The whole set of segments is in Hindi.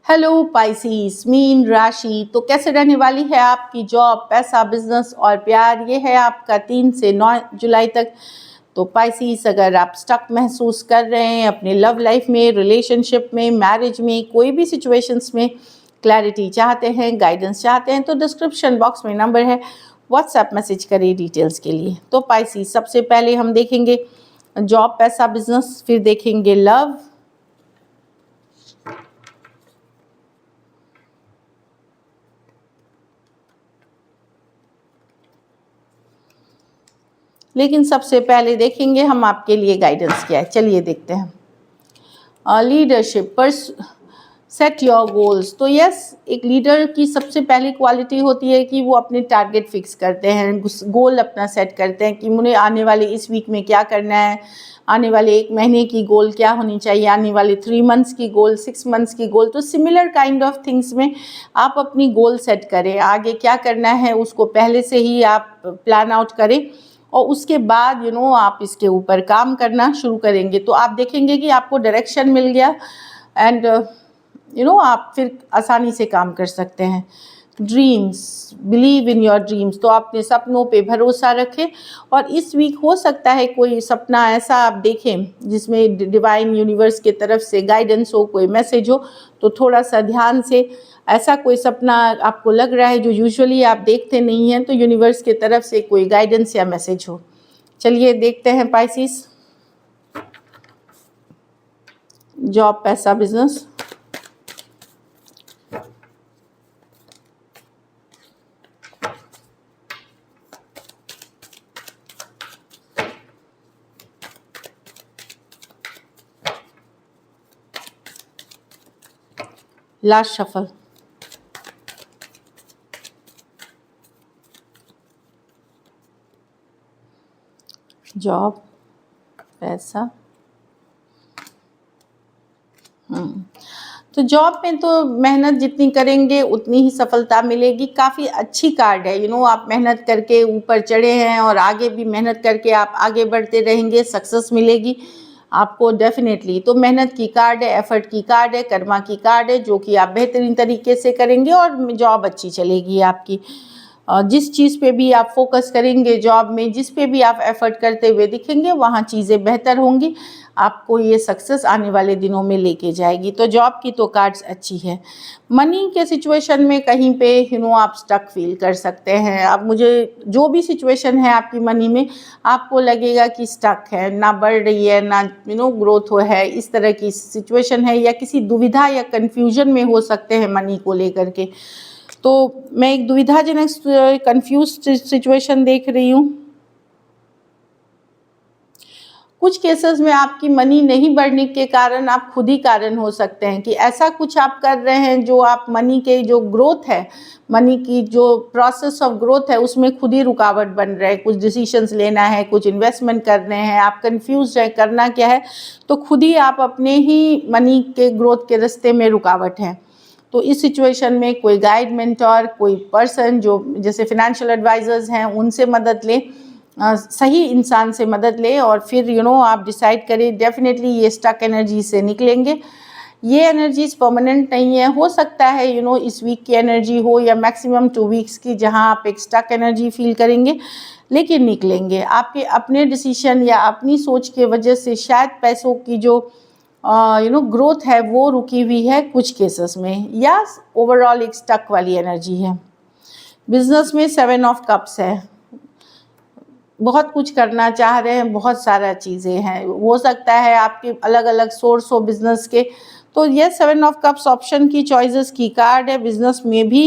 हेलो पाइसीस, मीन राशि। तो कैसे रहने वाली है आपकी जॉब, पैसा, बिजनेस और प्यार। ये है आपका 3 से 9 जुलाई तक। तो पाइसीस, अगर आप स्टक महसूस कर रहे हैं अपने लव लाइफ में, रिलेशनशिप में, मैरिज में, कोई भी सिचुएशंस में क्लैरिटी चाहते हैं, गाइडेंस चाहते हैं, तो डिस्क्रिप्शन बॉक्स में नंबर है, व्हाट्सएप मैसेज करिए डिटेल्स के लिए। तो पाइसीस, सबसे पहले हम देखेंगे जॉब, पैसा, बिजनेस, फिर देखेंगे लव। लेकिन सबसे पहले देखेंगे हम आपके लिए गाइडेंस क्या है। चलिए देखते हैं। लीडरशिप पर सेट योर गोल्स। तो यस, एक लीडर की सबसे पहली क्वालिटी होती है कि वो अपने टारगेट फिक्स करते हैं, गोल अपना सेट करते हैं कि मुझे आने वाले इस वीक में क्या करना है, आने वाले 1 महीने की गोल क्या होनी चाहिए, आने वाले 3 मंथ्स की गोल, 6 मंथ्स की गोल। तो सिमिलर काइंड ऑफ थिंग्स में आप अपनी गोल सेट करें, आगे क्या करना है उसको पहले से ही आप प्लान आउट करें और उसके बाद आप इसके ऊपर काम करना शुरू करेंगे तो आप देखेंगे कि आपको डायरेक्शन मिल गया एंड आप फिर आसानी से काम कर सकते हैं। Dreams, believe in your dreams. तो आप अपने सपनों पे भरोसा रखें और इस वीक हो सकता है कोई सपना ऐसा आप देखें जिसमें डिवाइन यूनिवर्स के तरफ से गाइडेंस हो, कोई मैसेज हो। तो थोड़ा सा ध्यान से, ऐसा कोई सपना आपको लग रहा है जो यूजुअली आप देखते नहीं हैं, तो यूनिवर्स के तरफ से कोई गाइडेंस या मैसेज हो। चलिए देखते हैं पाइसिस, जॉब, पैसा, बिजनेस। Last shuffle. जॉब, पैसा। तो जॉब में तो मेहनत जितनी करेंगे उतनी ही सफलता मिलेगी। काफ़ी अच्छी कार्ड है, आप मेहनत करके ऊपर चढ़े हैं और आगे भी मेहनत करके आप आगे बढ़ते रहेंगे, सक्सेस मिलेगी आपको डेफिनेटली। तो मेहनत की कार्ड है, एफर्ट की कार्ड है, कर्मा की कार्ड है, जो कि आप बेहतरीन तरीके से करेंगे और जॉब अच्छी चलेगी आपकी। जिस चीज़ पे भी आप फोकस करेंगे जॉब में, जिस पे भी आप एफर्ट करते हुए दिखेंगे, वहाँ चीज़ें बेहतर होंगी, आपको ये सक्सेस आने वाले दिनों में लेके जाएगी। तो जॉब की तो कार्ड्स अच्छी है। मनी के सिचुएशन में कहीं पे आप स्टक फील कर सकते हैं। अब मुझे जो भी सिचुएशन है आपकी मनी में, आपको लगेगा कि स्टक है, ना बढ़ रही है, ना ग्रोथ हो है, इस तरह की सिचुएशन है, या किसी दुविधा या कन्फ्यूजन में हो सकते हैं मनी को लेकर के। तो मैं एक दुविधाजनक कंफ्यूज सिचुएशन देख रही हूँ। कुछ केसेस में आपकी मनी नहीं बढ़ने के कारण आप खुद ही कारण हो सकते हैं कि ऐसा कुछ आप कर रहे हैं जो आप मनी के जो ग्रोथ है, मनी की जो प्रोसेस ऑफ ग्रोथ है, उसमें खुद ही रुकावट बन रहा है। कुछ डिसीजंस लेना है, कुछ इन्वेस्टमेंट करने हैं, आप कंफ्यूज है करना क्या है, तो खुद ही आप अपने ही मनी के ग्रोथ के रास्ते में रुकावट हैं। तो इस सिचुएशन में कोई गाइड, मेंटोर, कोई पर्सन जो जैसे फाइनेंशियल एडवाइजर्स हैं, उनसे मदद लें, सही इंसान से मदद लें और फिर आप डिसाइड करें। डेफिनेटली ये स्टक एनर्जी से निकलेंगे। ये एनर्जीज परमानेंट नहीं है, हो सकता है इस वीक की एनर्जी हो या मैक्सिमम 2 वीक्स की, जहां आप एक स्टक एनर्जी फील करेंगे, लेकिन निकलेंगे। आपके अपने डिसीजन या अपनी सोच की वजह से शायद पैसों की जो ग्रोथ है वो रुकी हुई है कुछ केसेस में, या ओवरऑल एक स्टक वाली एनर्जी है। बिजनेस में 7 ऑफ कप्स है, बहुत कुछ करना चाह रहे हैं, बहुत सारा चीज़ें हैं, हो सकता है आपके अलग अलग सोर्स हो बिजनेस के। तो ये 7 ऑफ कप्स ऑप्शन की, चॉइसेस की कार्ड है। बिजनेस में भी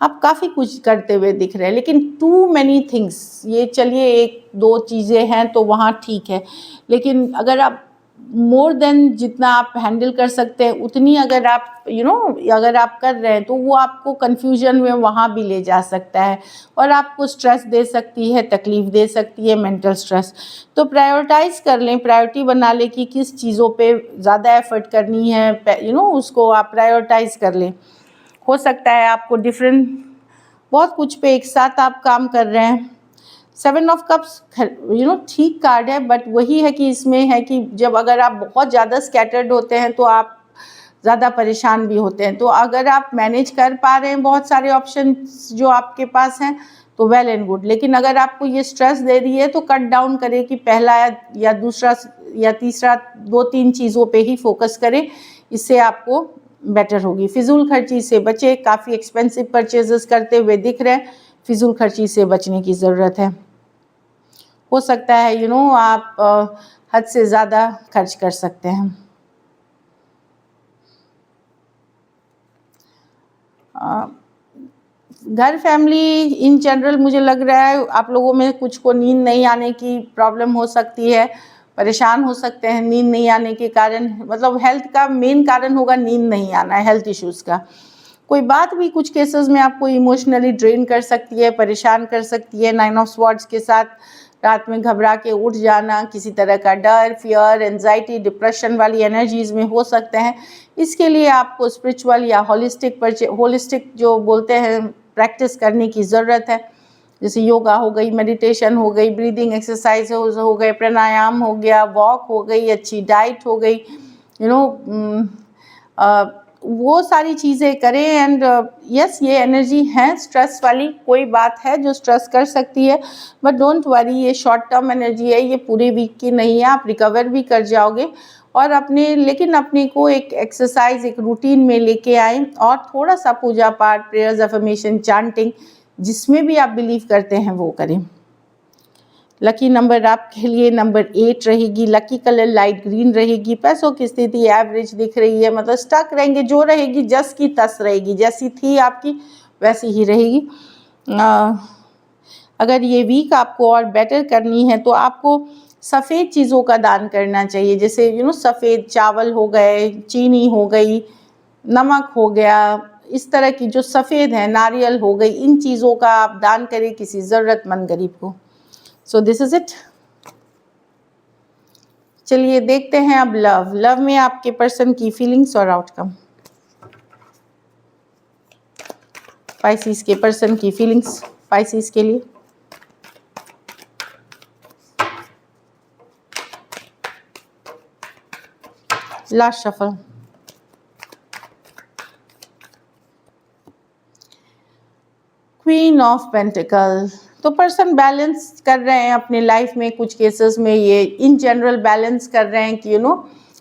आप काफ़ी कुछ करते हुए दिख रहे हैं, लेकिन टू मैनी थिंग्स, ये चलिए 1-2 चीज़ें हैं तो वहाँ ठीक है, लेकिन अगर आप मोर देन जितना आप हैंडल कर सकते हैं उतनी अगर आप अगर आप कर रहे हैं, तो वो आपको कन्फ्यूजन में वहाँ भी ले जा सकता है और आपको स्ट्रेस दे सकती है, तकलीफ़ दे सकती है, मेंटल स्ट्रेस। तो प्रायोरिटाइज़ कर लें, प्रायोरिटी बना लें कि किस चीज़ों पे ज़्यादा एफर्ट करनी है, उसको आप प्रायोरिटाइज़ कर लें। हो सकता है आपको डिफरेंट बहुत कुछ पे एक साथ आप काम कर रहे हैं। 7 ऑफ कप्स ठीक कार्ड है, बट वही है कि इसमें है कि जब अगर आप बहुत ज़्यादा स्कैटर्ड होते हैं तो आप ज़्यादा परेशान भी होते हैं। तो अगर आप मैनेज कर पा रहे हैं बहुत सारे ऑप्शंस जो आपके पास हैं तो वेल एंड गुड, लेकिन अगर आपको ये स्ट्रेस दे रही है तो कट डाउन करें कि पहला या दूसरा या तीसरा 2-3 चीज़ों पे ही फोकस करें, इससे आपको बेटर होगी। फिजूल खर्ची से बचें, काफ़ी एक्सपेंसिव परचेजेस करते हुए दिख रहे हैं, फिजूल खर्ची से बचने की ज़रूरत है। हो सकता है आप हद से ज़्यादा खर्च कर सकते हैं। घर फैमिली इन जनरल मुझे लग रहा है आप लोगों में कुछ को नींद नहीं आने की प्रॉब्लम हो सकती है, परेशान हो सकते हैं नींद नहीं आने के कारण, मतलब हेल्थ का मेन कारण होगा नींद नहीं आना, हेल्थ इश्यूज़ का। कोई बात भी कुछ केसेस में आपको इमोशनली ड्रेन कर सकती है, परेशान कर सकती है। 9 ऑफ स्वॉर्ड्स के साथ रात में घबरा के उठ जाना, किसी तरह का डर, फियर, एंजाइटी, डिप्रेशन वाली एनर्जीज़ में हो सकते हैं। इसके लिए आपको स्पिरिचुअल या होलिस्टिक जो बोलते हैं प्रैक्टिस करने की ज़रूरत है। जैसे योगा हो गई, मेडिटेशन हो गई, ब्रीदिंग एक्सरसाइज हो गए, प्राणायाम हो गया, वॉक हो गई, अच्छी डाइट हो गई, वो सारी चीज़ें करें। एंड यस, ये एनर्जी है स्ट्रेस वाली, कोई बात है जो स्ट्रेस कर सकती है, बट डोंट वरी, ये शॉर्ट टर्म एनर्जी है, ये पूरे वीक की नहीं है, आप रिकवर भी कर जाओगे। और लेकिन अपने को एक एक्सरसाइज, एक रूटीन में लेके आए और थोड़ा सा पूजा पाठ, प्रेयर्स, अफर्मेशन, चांटिंग, जिसमें भी आप बिलीव करते हैं वो करें। लकी नंबर आपके लिए नंबर 8 रहेगी। लकी कलर लाइट ग्रीन रहेगी। पैसों की स्थिति एवरेज दिख रही है, मतलब स्टक रहेंगे, जो रहेगी जस की तस रहेगी, जैसी थी आपकी वैसी ही रहेगी। अगर ये वीक आपको और बेटर करनी है तो आपको सफ़ेद चीज़ों का दान करना चाहिए, जैसे सफ़ेद चावल हो गए, चीनी हो गई, नमक हो गया, इस तरह की जो सफ़ेद है, नारियल हो गई, इन चीज़ों का आप दान करें किसी ज़रूरतमंद गरीब को। So this is it. चलिए देखते हैं अब लव में आपके पर्सन की फीलिंग्स और आउटकम। पाइसिस के पर्सन की फीलिंग्स पाइसिस के लिए। Last shuffle. Queen of pentacle. तो पर्सन बैलेंस कर रहे हैं अपने लाइफ में, कुछ केसेस में ये इन जनरल बैलेंस कर रहे हैं कि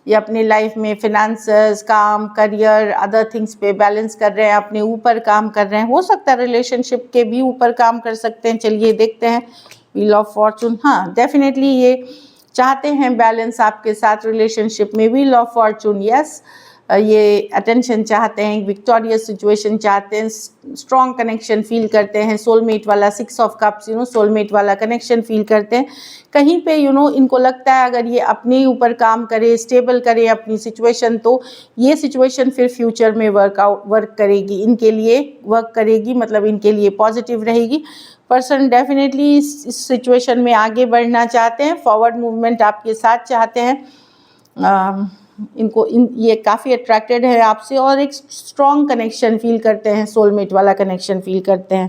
ये अपनी लाइफ में फिनेंसेस, काम, करियर, अदर थिंग्स पे बैलेंस कर रहे हैं, अपने ऊपर काम कर रहे हैं। हो सकता है रिलेशनशिप के भी ऊपर काम कर सकते हैं। चलिए देखते हैं व्हील ऑफ फॉर्चून। हाँ, डेफिनेटली ये चाहते हैं बैलेंस आपके साथ रिलेशनशिप में। व्हील ऑफ फॉर्चून, यस, ये अटेंशन चाहते हैं, विक्टोरियस सिचुएशन चाहते हैं, स्ट्रॉन्ग कनेक्शन फील करते हैं, सोलमेट वाला 6 ऑफ कप्स, सोलमेट वाला कनेक्शन फील करते हैं। कहीं पे इनको लगता है अगर ये अपने ऊपर काम करे, स्टेबल करे अपनी सिचुएशन, तो ये सिचुएशन फिर फ्यूचर में वर्क करेगी, इनके लिए वर्क करेगी, मतलब इनके लिए पॉजिटिव रहेगी। पर्सन डेफिनेटली इस सिचुएशन में आगे बढ़ना चाहते हैं, फॉरवर्ड मूवमेंट आपके साथ चाहते हैं। ये काफ़ी अट्रैक्टेड है आपसे और एक स्ट्रॉन्ग कनेक्शन फील करते हैं, सोलमेट वाला कनेक्शन फील करते हैं।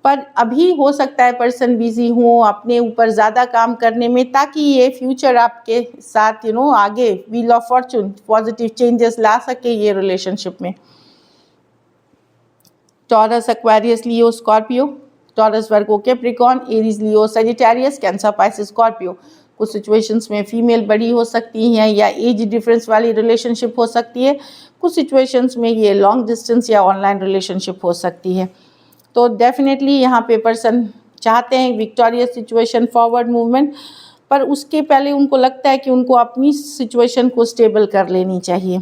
पर अभी हो सकता है पर्सन बिजी हो अपने ऊपर ज़्यादा काम करने में, ताकि ये फ्यूचर आपके साथ आगे wheel of fortune positive changes ला सके ये रिलेशनशिप में। Taurus, Aquarius, Leo, Scorpio. Taurus, Virgo, Capricorn, Aries, Leo, Sagittarius, Cancer, Pisces, Scorpio. कुछ सिचुएशंस में फीमेल बड़ी हो सकती हैं या एज डिफरेंस वाली रिलेशनशिप हो सकती है। कुछ सिचुएशंस में ये लॉन्ग डिस्टेंस या ऑनलाइन रिलेशनशिप हो सकती है। तो डेफिनेटली यहाँ पे पर्सन चाहते हैं विक्टोरियस सिचुएशन, फॉरवर्ड मूवमेंट, पर उसके पहले उनको लगता है कि उनको अपनी सिचुएशन को स्टेबल कर लेनी चाहिए।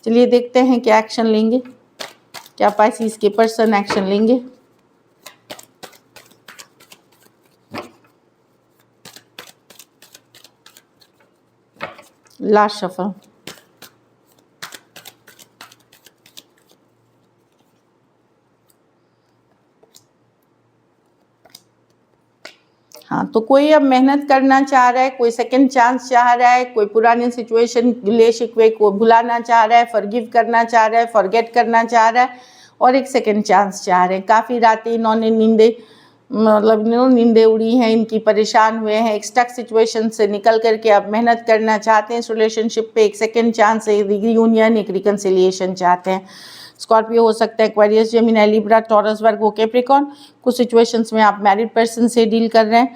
चलिए देखते हैं क्या एक्शन लेंगे, क्या पाइसिस के पर्सन एक्शन लेंगे। Last shuffle. हाँ, तो कोई अब मेहनत करना चाह रहा है, कोई सेकंड चांस चाह रहा है, कोई पुरानी सिचुएशन, गिले शिकवे को भुलाना चाह रहा है, फॉरगिव करना चाह रहा है, फॉरगेट करना चाह रहा है और एक सेकंड चांस चाह रहे हैं। काफ़ी रातें इन्होंने नींदें मतलब नींदें उड़ी हैं इनकी, परेशान हुए हैं, एक स्टक सिचुएशन से निकल करके अब मेहनत करना चाहते हैं इस रिलेशनशिप पे, एक सेकेंड चांस, एक रियूनियन, एक रिकन्सिलिएशन चाहते हैं। स्कॉर्पियो हो सकता है, Aquarius, Gemini, Libra, taurus, Virgo, Capricorn. कुछ सिचुएशंस में आप मैरिड पर्सन से डील कर रहे हैं,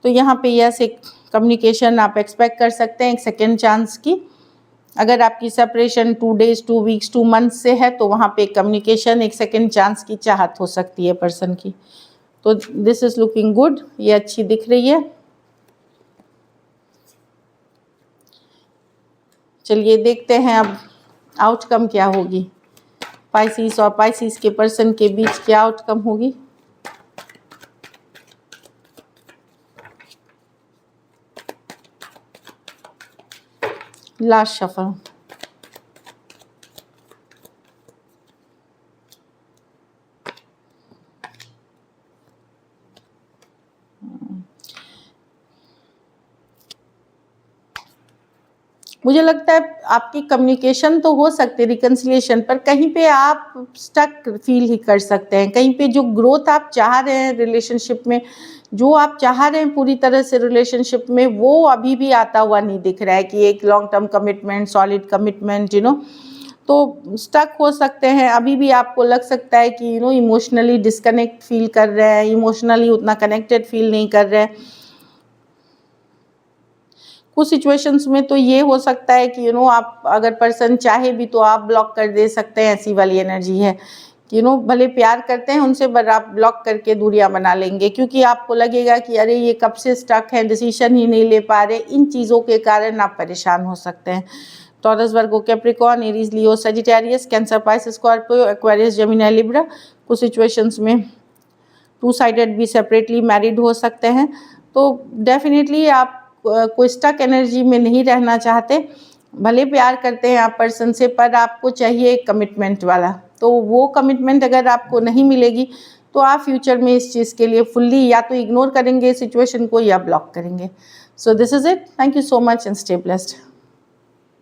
तो यहाँ पे यस एक कम्युनिकेशन आप एक्सपेक्ट कर सकते हैं एक सेकेंड चांस की। अगर आपकी सेपरेशन 2 days, 2 weeks, 2 months से है तो वहाँ पे एक कम्युनिकेशन, एक सेकेंड चांस की चाहत हो सकती है पर्सन की। तो दिस इज लुकिंग गुड, ये अच्छी दिख रही है। चलिए देखते हैं अब आउटकम क्या होगी, पाइसिस और पाइसिस के पर्सन के बीच क्या आउटकम होगी। Last shuffle. मुझे लगता है आपकी कम्युनिकेशन तो हो सकती है रिकन्सिलिएशन पर, कहीं पे आप स्टक फील ही कर सकते हैं। कहीं पे जो ग्रोथ आप चाह रहे हैं रिलेशनशिप में, जो आप चाह रहे हैं पूरी तरह से रिलेशनशिप में, वो अभी भी आता हुआ नहीं दिख रहा है कि एक long term commitment, solid commitment, तो स्टक हो सकते हैं। अभी भी आपको लग सकता है कि इमोशनली डिस्कनेक्ट फील कर रहे हैं, इमोशनली उतना कनेक्टेड फील नहीं कर रहे हैं। कुछ सिचुएशंस में तो ये हो सकता है कि आप अगर पर्सन चाहे भी तो आप ब्लॉक कर दे सकते हैं, ऐसी वाली एनर्जी है कि भले प्यार करते हैं उनसे, पर आप ब्लॉक करके दूरियां बना लेंगे, क्योंकि आपको लगेगा कि अरे ये कब से स्टक है, डिसीजन ही नहीं ले पा रहे। इन चीज़ों के कारण आप परेशान हो सकते हैं। Taurus, Virgo, Capricorn, Aries, Leo, Sagittarius, Cancer, Pisces, Scorpio, Aquarius, Gemini, Libra. कुछ सिचुएशंस में 2 साइडेड भी सेपरेटली मैरिड हो सकते हैं। तो डेफिनेटली आप कोई स्टक एनर्जी में नहीं रहना चाहते, भले प्यार करते हैं आप पर्सन से, पर आपको चाहिए एक कमिटमेंट वाला। तो वो कमिटमेंट अगर आपको नहीं मिलेगी तो आप फ्यूचर में इस चीज़ के लिए फुल्ली या तो इग्नोर करेंगे सिचुएशन को या ब्लॉक करेंगे। So this is it. Thank you so much and stay blessed.